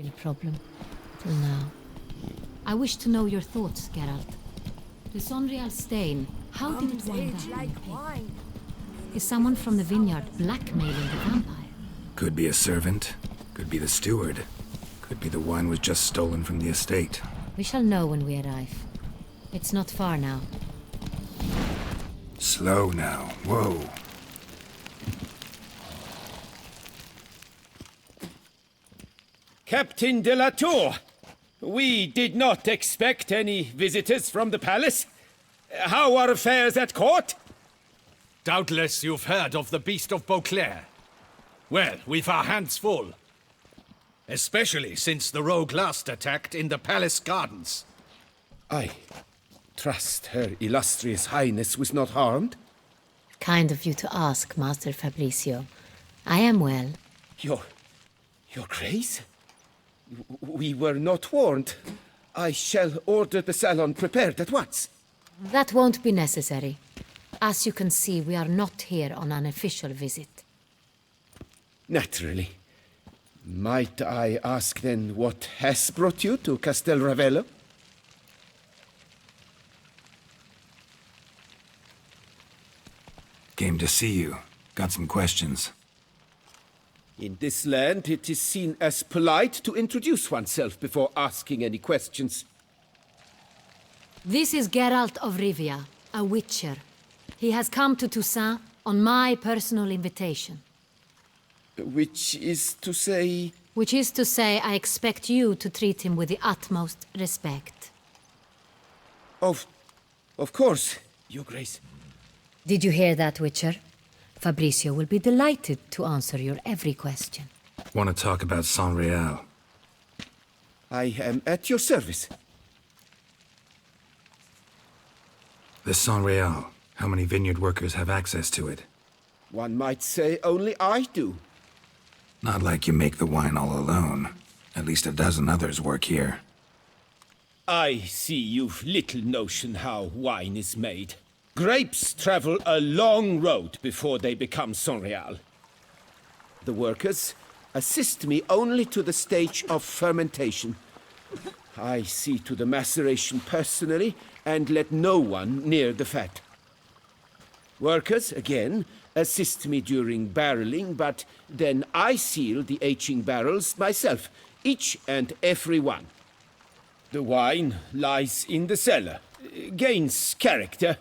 Real problem. Till now. I wish to know your thoughts, Geralt. The Sonreal stain, how did it wind up in the pit? Is someone from the vineyard blackmailing the vampire? Could be a servant. Could be the steward. Could be the wine was just stolen from the estate. We shall know when we arrive. It's not far now. Slow now. Whoa. Captain de la Tour, we did not expect any visitors from the palace. How are affairs at court? Doubtless you've heard of the Beast of Beauclair. Well, we've our hands full. Especially since the rogue last attacked in the palace gardens. I trust Her Illustrious Highness was not harmed? Kind of you to ask, Master Fabricio. I am well. Your Grace? We were not warned. I shall order the salon prepared at once. That won't be necessary. As you can see, we are not here on an official visit. Naturally. Might I ask then what has brought you to Castel Ravello? Came to see you. Got some questions. In this land, it is seen as polite to introduce oneself before asking any questions. This is Geralt of Rivia, a witcher. He has come to Toussaint on my personal invitation. Which is to say... Which is to say, I expect you to treat him with the utmost respect. Of course, Your Grace. Did you hear that, Witcher? Fabricio will be delighted to answer your every question. Want to talk about Sonreal? I am at your service. The Sonreal. How many vineyard workers have access to it? One might say only I do. Not like you make the wine all alone. At least a dozen others work here. I see you've little notion how wine is made. Grapes travel a long road before they become Sonreal. The workers assist me only to the stage of fermentation. I see to the maceration personally and let no one near the fat. Workers, again, assist me during barreling, but then I seal the aging barrels myself, each and every one. The wine lies in the cellar, gains character.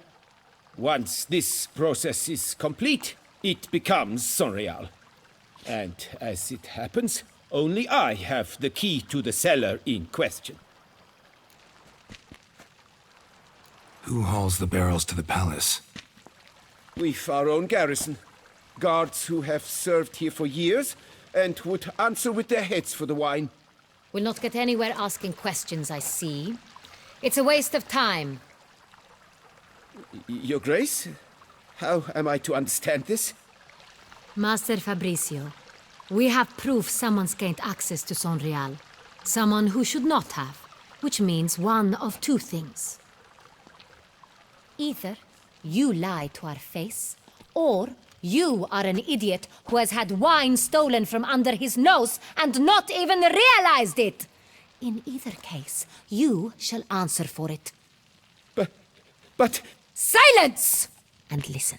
Once this process is complete, it becomes Sonreal. And as it happens, only I have the key to the cellar in question. Who hauls the barrels to the palace? We've our own garrison. Guards who have served here for years and would answer with their heads for the wine. We'll not get anywhere asking questions, I see. It's a waste of time. Your Grace? How am I to understand this? Master Fabricio, we have proof someone's gained access to Sonreal. Someone who should not have, which means one of two things. Either you lie to our face, or you are an idiot who has had wine stolen from under his nose and not even realized it. In either case, you shall answer for it. But... Silence! And listen.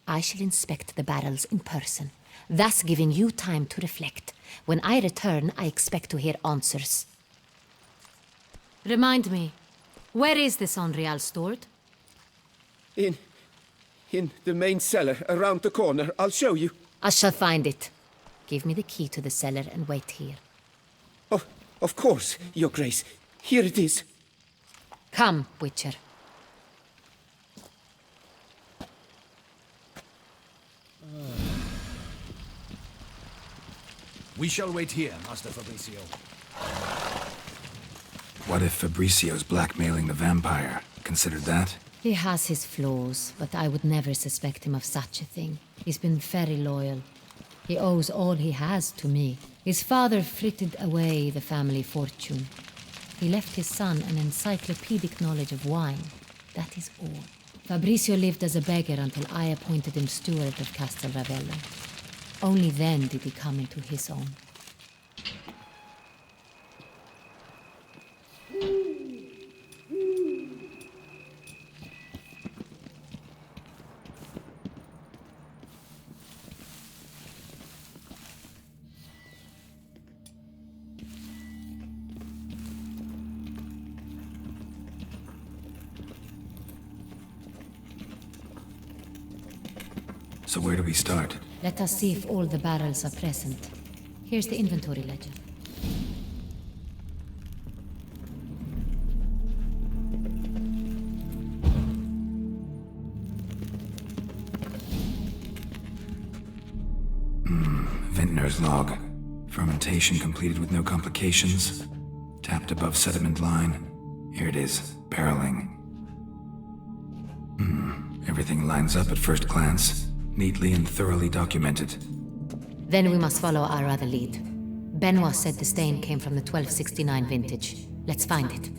I shall inspect the barrels in person, thus giving you time to reflect. When I return, I expect to hear answers. Remind me, where is this Sonreal stored? In the main cellar, around the corner. I'll show you. I shall find it. Give me the key to the cellar and wait here. Oh, of course, Your Grace. Here it is. Come, Witcher. We shall wait here, Master Fabricio. What if Fabricio's blackmailing the vampire? Considered that? He has his flaws, but I would never suspect him of such a thing. He's been very loyal. He owes all he has to me. His father frittered away the family fortune. He left his son an encyclopedic knowledge of wine. That is all. Fabricio lived as a beggar until I appointed him steward of Castel Ravello. Only then did he come into his own. So where do we start? Let us see if all the barrels are present. Here's the inventory ledger. Vintner's log. Fermentation completed with no complications. Tapped above sediment line. Here it is, barreling. Everything lines up at first glance. Neatly and thoroughly documented. Then we must follow our other lead. Benoit said the stain came from the 1269 vintage. Let's find it.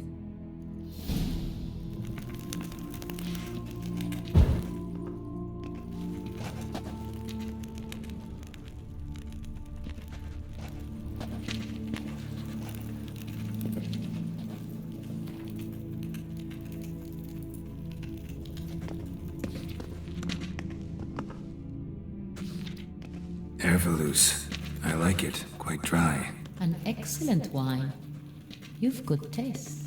Ervelous. I like it. Quite dry. An excellent wine. You've good taste.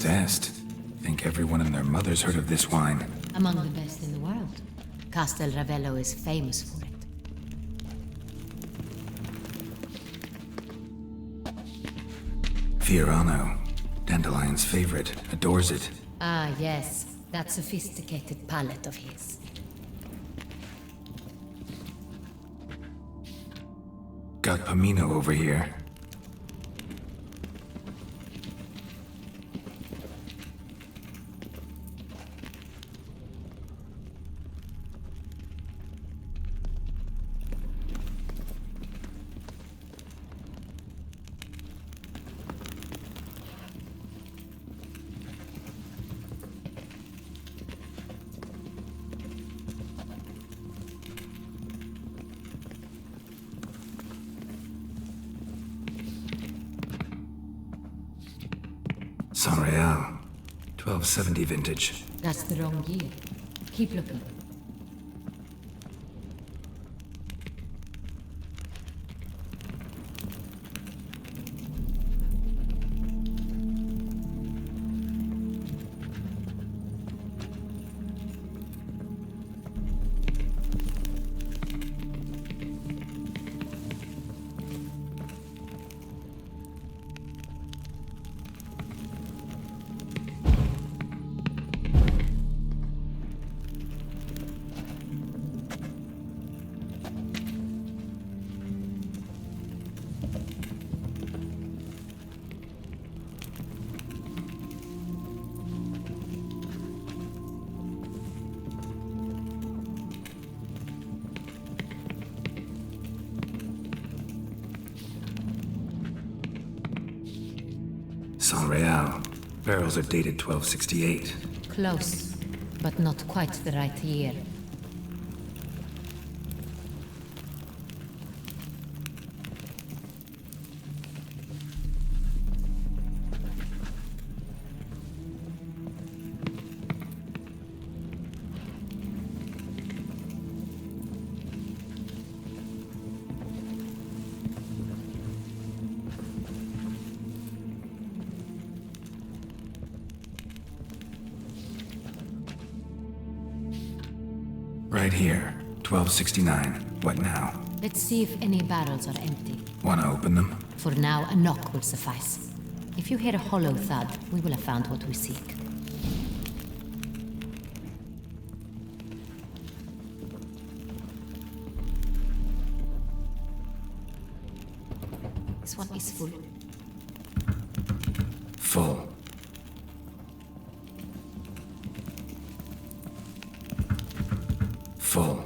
Est. Think everyone and their mother's heard of this wine. Among the best in the world. Castel Ravello is famous for it. Fiorano. Dandelion's favorite. Adores it. Ah, yes. That sophisticated palate of his. Got Pomino over here. San Real. 1270 vintage. That's the wrong year. Keep looking. San Real. Barrels are dated 1268. Close, but not quite the right year. Right here. 1269. What now? Let's see if any barrels are empty. Wanna open them? For now, a knock will suffice. If you hear a hollow thud, we will have found what we seek. This one is full. Full. Full.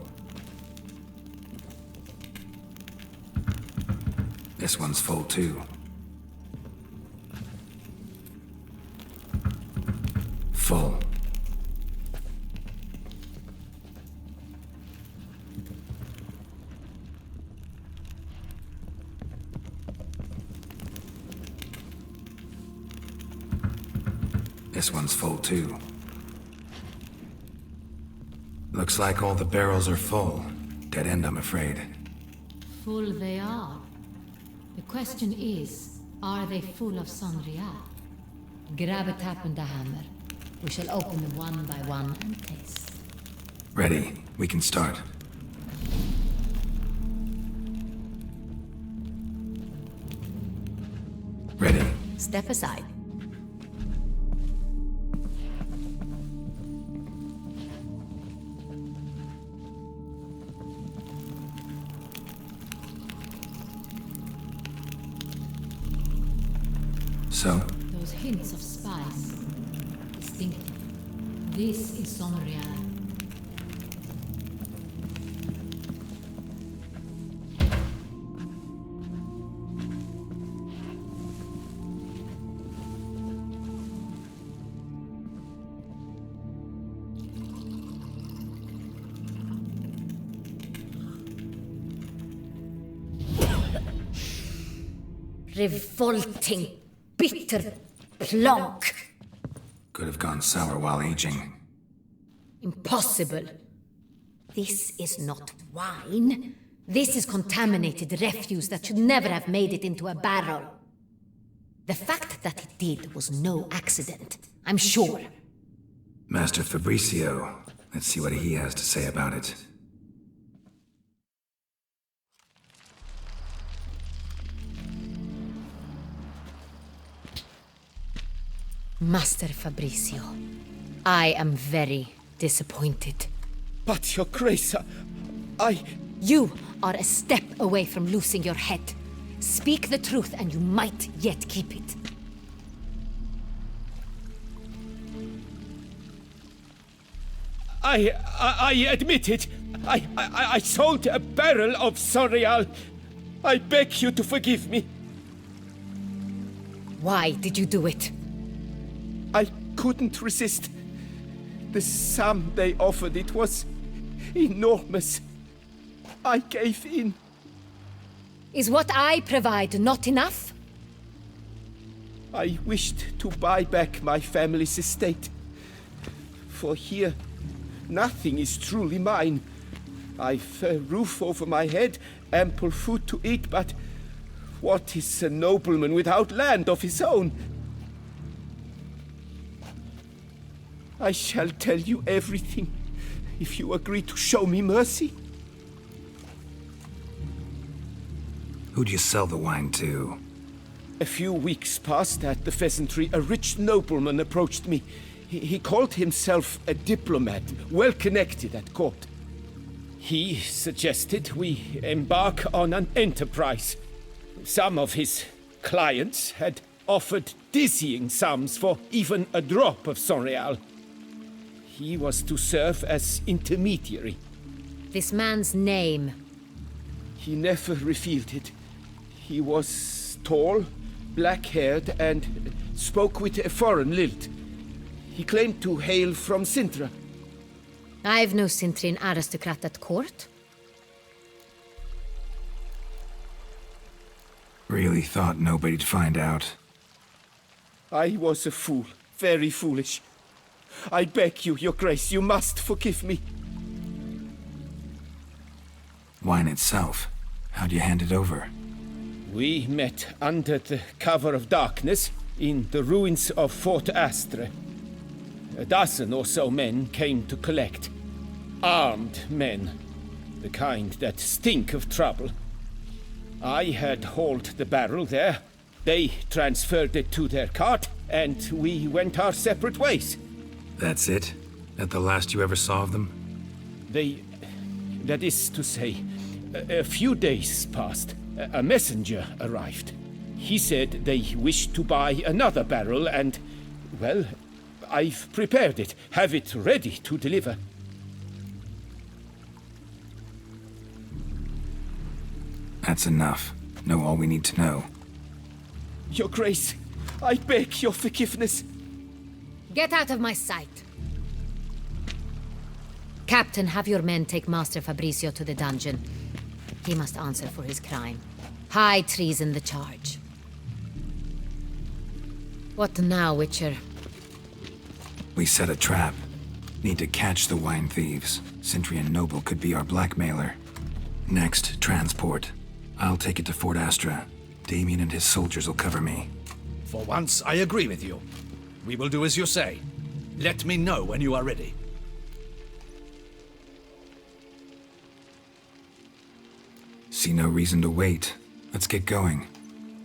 This one's full too. Full. This one's full too. Looks like all the barrels are full. Dead end, I'm afraid. Full they are. The question is, are they full of Sonrial? Grab a tap and a hammer. We shall open them one by one and taste. Ready. We can start. Ready. Step aside. So, Those hints of spice. Distinctive. This is Sonrial. Revolting, bitter plonk. could have gone sour while aging. Impossible. This is not wine. This is contaminated refuse that should never have made it into a barrel. The fact that it did was no accident, I'm sure. Master Fabricio, let's see what he has to say about it. Master Fabricio, I am very disappointed. But, Your Grace, I... You are a step away from losing your head. Speak the truth and you might yet keep it. I admit it. I sold a barrel of Sonrial. I beg you to forgive me. Why did you do it? I couldn't resist. The sum they offered, it was enormous. I gave in. Is what I provide not enough? I wished to buy back my family's estate. For here, nothing is truly mine. I've a roof over my head, ample food to eat, but what is a nobleman without land of his own? I shall tell you everything, if you agree to show me mercy. Who'd you sell the wine to? A few weeks past at the pheasantry, a rich nobleman approached me. He called himself a diplomat, well connected at court. He suggested we embark on an enterprise. Some of his clients had offered dizzying sums for even a drop of Sonrial. He was to serve as intermediary. This man's name. He never revealed it. He was tall, black-haired, and spoke with a foreign lilt. He claimed to hail from Sintra. I've no Sintrian aristocrat at court. Really thought nobody'd find out. I was a fool, very foolish. I beg you, Your Grace, you must forgive me. Wine itself, how'd you hand it over? We met under the cover of darkness in the ruins of Fort Astre. A dozen or so men came to collect. Armed men, the kind that stink of trouble. I had hauled the barrel there. They transferred it to their cart, and we went our separate ways. That's it? That the last you ever saw of them? That is to say, a few days passed. A messenger arrived. He said they wished to buy another barrel and, well, I've prepared it. Have it ready to deliver. That's enough. Know all we need to know. Your Grace, I beg your forgiveness. Get out of my sight. Captain, have your men take Master Fabricio to the dungeon. He must answer for his crime. High treason the charge. What now, Witcher? We set a trap. Need to catch the wine thieves. Sentry and Noble could be our blackmailer. Next, transport. I'll take it to Fort Astra. Damien and his soldiers will cover me. For once, I agree with you. We will do as you say. Let me know when you are ready. See no reason to wait. Let's get going.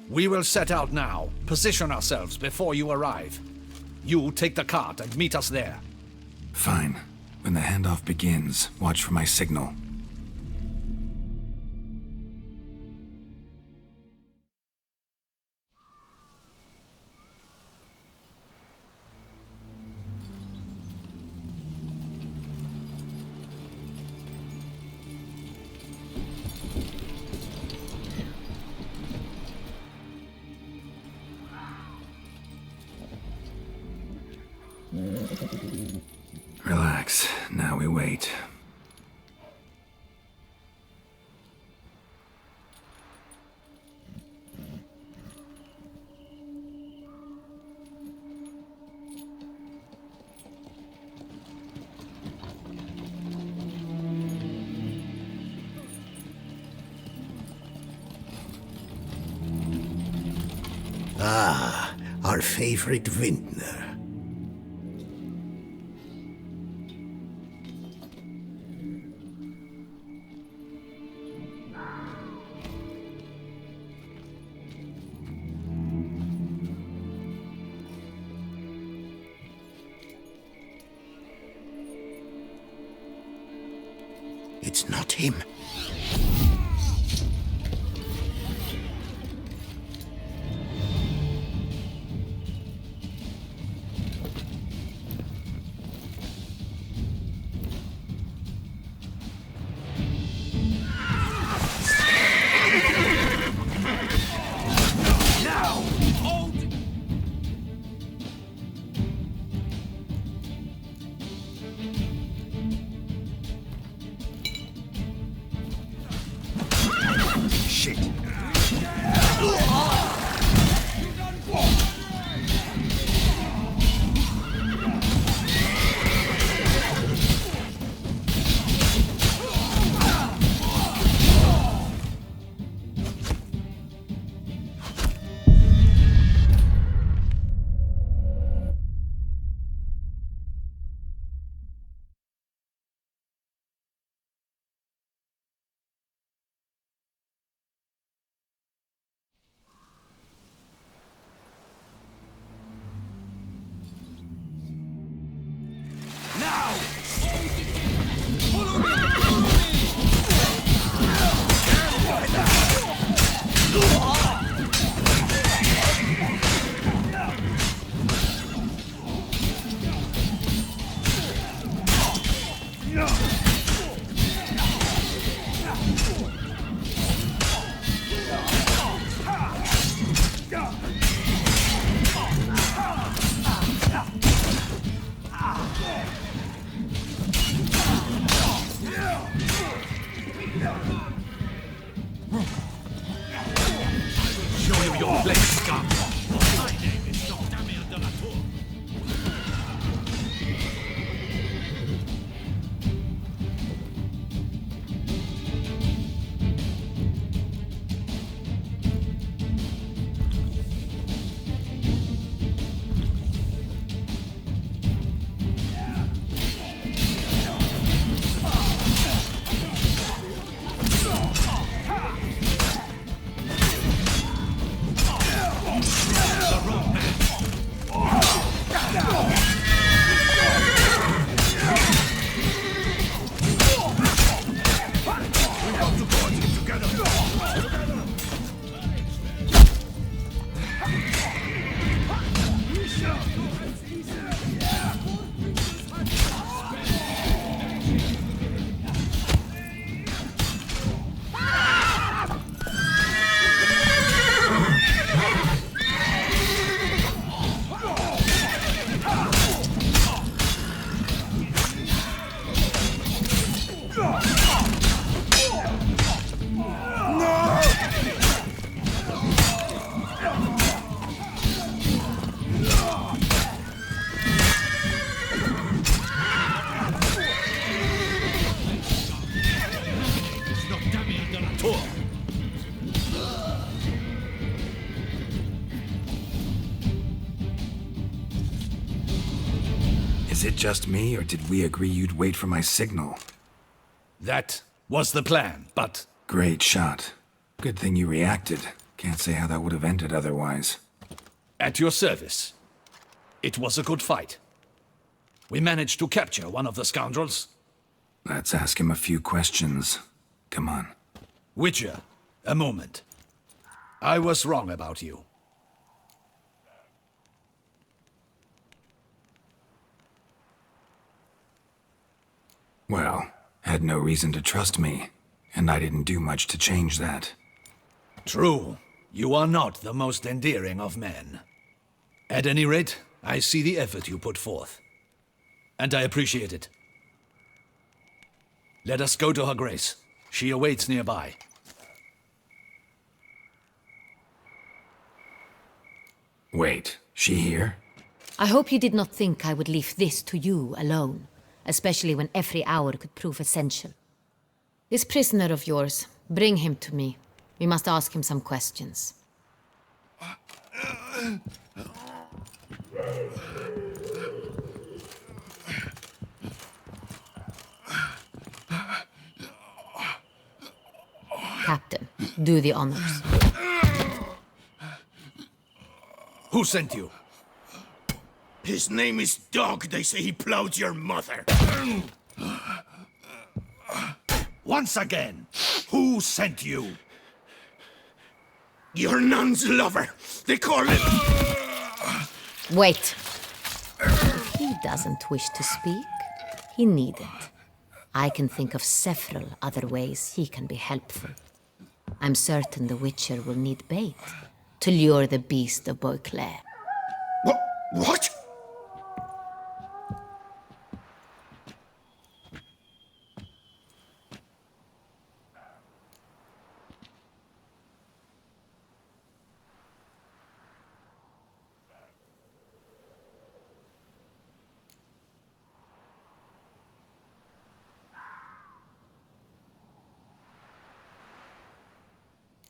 We will set out now. Position ourselves before you arrive. You take the cart and meet us there. Fine. When the handoff begins, watch for my signal. Relax. Now we wait. Ah, our favorite vintner. It's not him. Is it just me, or did we agree you'd wait for my signal? That was the plan, but Great shot. Good thing you reacted. Can't say how that would have ended otherwise. at your service. It was a good fight. We managed to capture one of the scoundrels. Let's ask him a few questions. Come on. Witcher, a moment. I was wrong about you. Well, had no reason to trust me, and I didn't do much to change that. True, you are not the most endearing of men. At any rate, I see the effort you put forth. And I appreciate it. Let us go to her grace. She awaits nearby. Wait, she here? I hope you did not think I would leave this to you alone, especially when every hour could prove essential. This prisoner of yours, bring him to me. We must ask him some questions. Captain, do the honors. Who sent you? His name is Dog. They say he plowed your mother. Once again, who sent you? Your nun's lover. They call him... Wait. If he doesn't wish to speak, he needn't. I can think of several other ways he can be helpful. I'm certain the Witcher will need bait to lure the beast of Beauclair. What?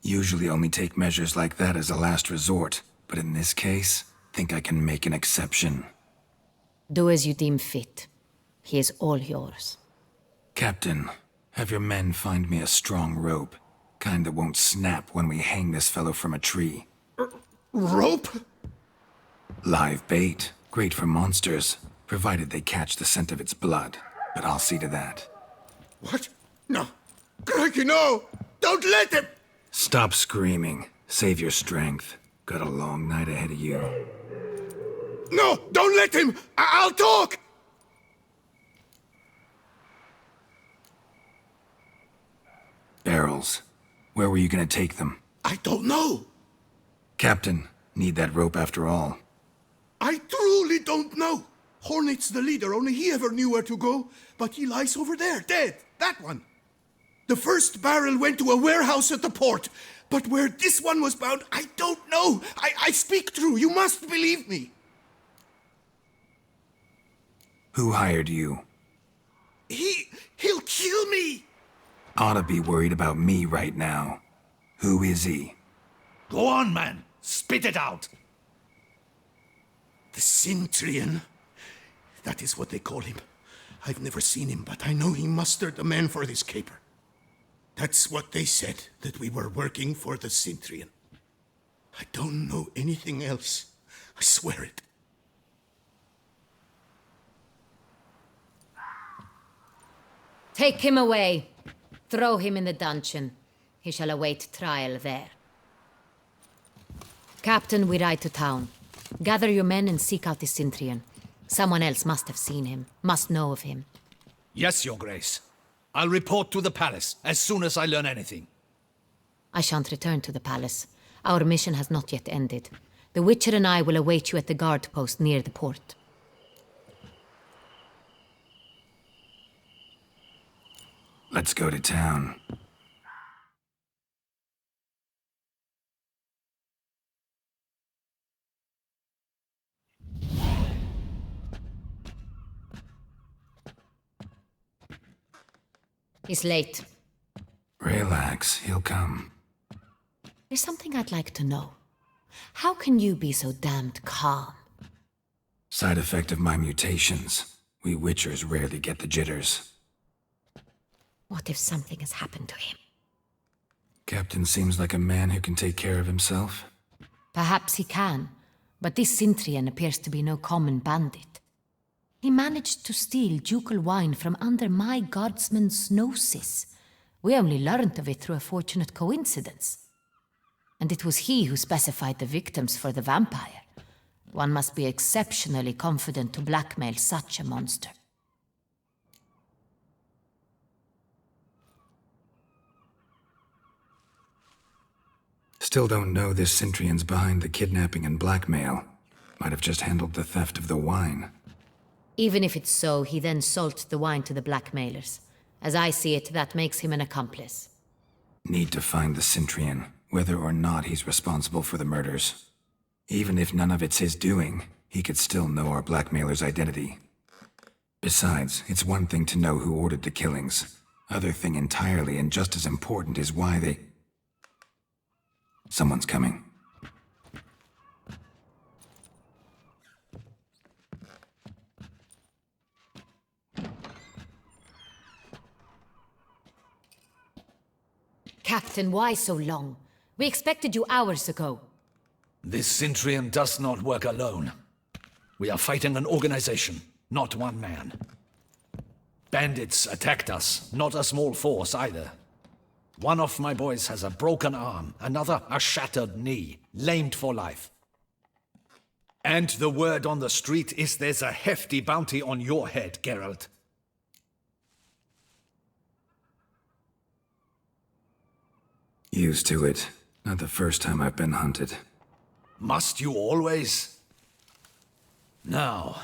Usually only take measures like that as a last resort, but in this case, think I can make an exception. Do as you deem fit. He is all yours. Captain, have your men find me a strong rope. Kind that won't snap when we hang this fellow from a tree. Rope? Live bait. Great for monsters, provided they catch the scent of its blood. But I'll see to that. What? No. Crikey, no! Don't let him! Stop screaming. Save your strength. Got a long night ahead of you. No! Don't let him! I'll talk! Barrels. Where were you gonna take them? I don't know. Captain, need that rope after all. I truly don't know. Hornet's the leader, only he ever knew where to go. But he lies over there, dead. That one. The first barrel went to a warehouse at the port. But where this one was bound, I don't know. I speak true. You must believe me. Who hired you? He'll kill me. Oughta be worried about me right now. Who is he? Go on, man. Spit it out. The Cintrian. That is what they call him. I've never seen him, but I know he mustered the men for this caper. That's what they said, that we were working for the Cintrian. I don't know anything else. I swear it. Take him away. Throw him in the dungeon. He shall await trial there. Captain, we ride to town. Gather your men and seek out the Cintrian. Someone else must have seen him, must know of him. Yes, Your Grace. I'll report to the palace as soon as I learn anything. I shan't return to the palace. Our mission has not yet ended. The Witcher and I will await you at the guard post near the port. Let's go to town. He's late. Relax, he'll come. There's something I'd like to know. How can you be so damned calm? Side effect of my mutations. We Witchers rarely get the jitters. What if something has happened to him? Captain seems like a man who can take care of himself. Perhaps he can, but this Sintrian appears to be no common bandit. He managed to steal ducal wine from under my guardsman's noses. We only learned of it through a fortunate coincidence. And it was he who specified the victims for the vampire. One must be exceptionally confident to blackmail such a monster. Still don't know this Sintrian's behind the kidnapping and blackmail. Might have just handled the theft of the wine. Even if it's so, he then sold the wine to the blackmailers. As I see it, that makes him an accomplice. Need to find the Sintrian, whether or not he's responsible for the murders. Even if none of it's his doing, he could still know our blackmailer's identity. Besides, it's one thing to know who ordered the killings. Other thing entirely, and just as important, is why they... Someone's coming. Captain, why so long? We expected you hours ago. This Sintrian does not work alone. We are fighting an organization, not one man. Bandits attacked us, not a small force either. One of my boys has a broken arm, another a shattered knee, lamed for life. And the word on the street is there's a hefty bounty on your head, Geralt. Used to it. Not the first time I've been hunted. Must you always? Now,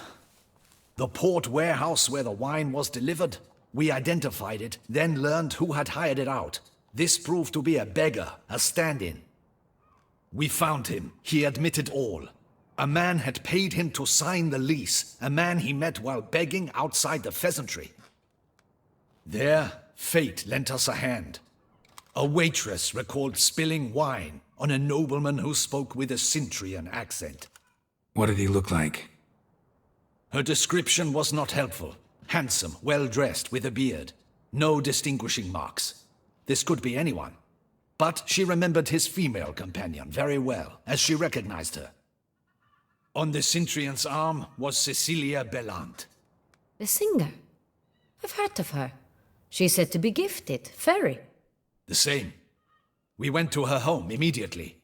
the port warehouse where the wine was delivered, we identified it, then learned who had hired it out. This proved to be a beggar, a stand-in. We found him. He admitted all. A man had paid him to sign the lease, a man he met while begging outside the pheasantry. There, fate lent us a hand. A waitress recalled spilling wine on a nobleman who spoke with a Sintrian accent. What did he look like? Her description was not helpful. Handsome, well-dressed, with a beard. No distinguishing marks. This could be anyone. But she remembered his female companion very well, as she recognized her. On the Sintrian's arm was Cecilia Bellant. The singer? I've heard of her. She's said to be gifted, fairy. The same. We went to her home immediately.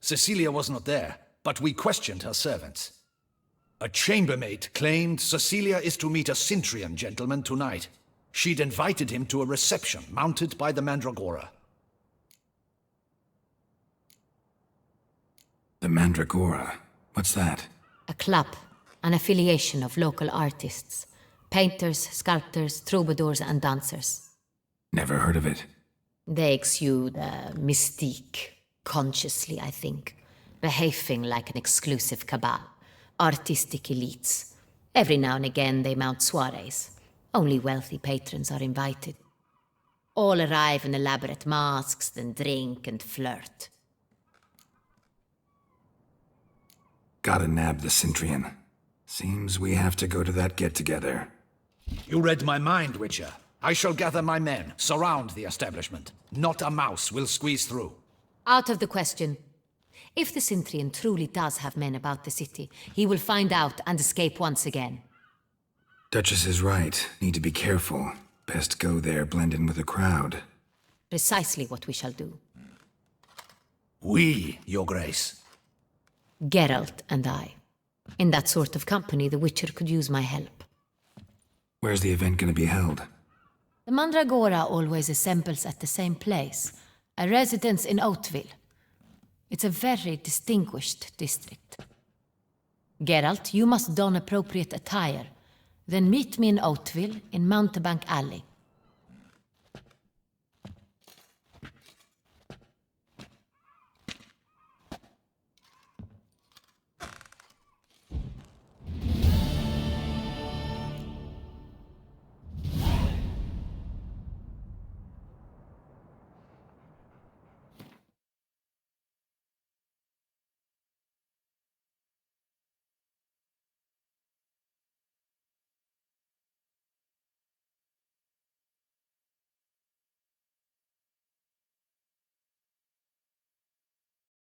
Cecilia was not there, but we questioned her servants. A chambermaid claimed Cecilia is to meet a Sintrian gentleman tonight. She'd invited him to a reception mounted by the Mandragora. The Mandragora? What's that? A club, an affiliation of local artists. Painters, sculptors, troubadours and dancers. Never heard of it. They exude mystique, consciously, I think. Behaving like an exclusive cabal. Artistic elites. Every now and again they mount soirees. Only wealthy patrons are invited. All arrive in elaborate masks, then drink and flirt. Gotta nab the Sintrian. Seems we have to go to that get-together. You read my mind, Witcher. I shall gather my men, surround the establishment. Not a mouse will squeeze through. Out of the question. If the Sintrian truly does have men about the city, he will find out and escape once again. Duchess is right. Need to be careful. Best go there, blend in with the crowd. Precisely what we shall do. We, Your Grace. Geralt and I. In that sort of company, the Witcher could use my help. Where's the event gonna be held? The Mandragora always assembles at the same place, a residence in Oatville. It's a very distinguished district. Geralt, you must don appropriate attire. Then meet me in Oatville in Mountebank Alley.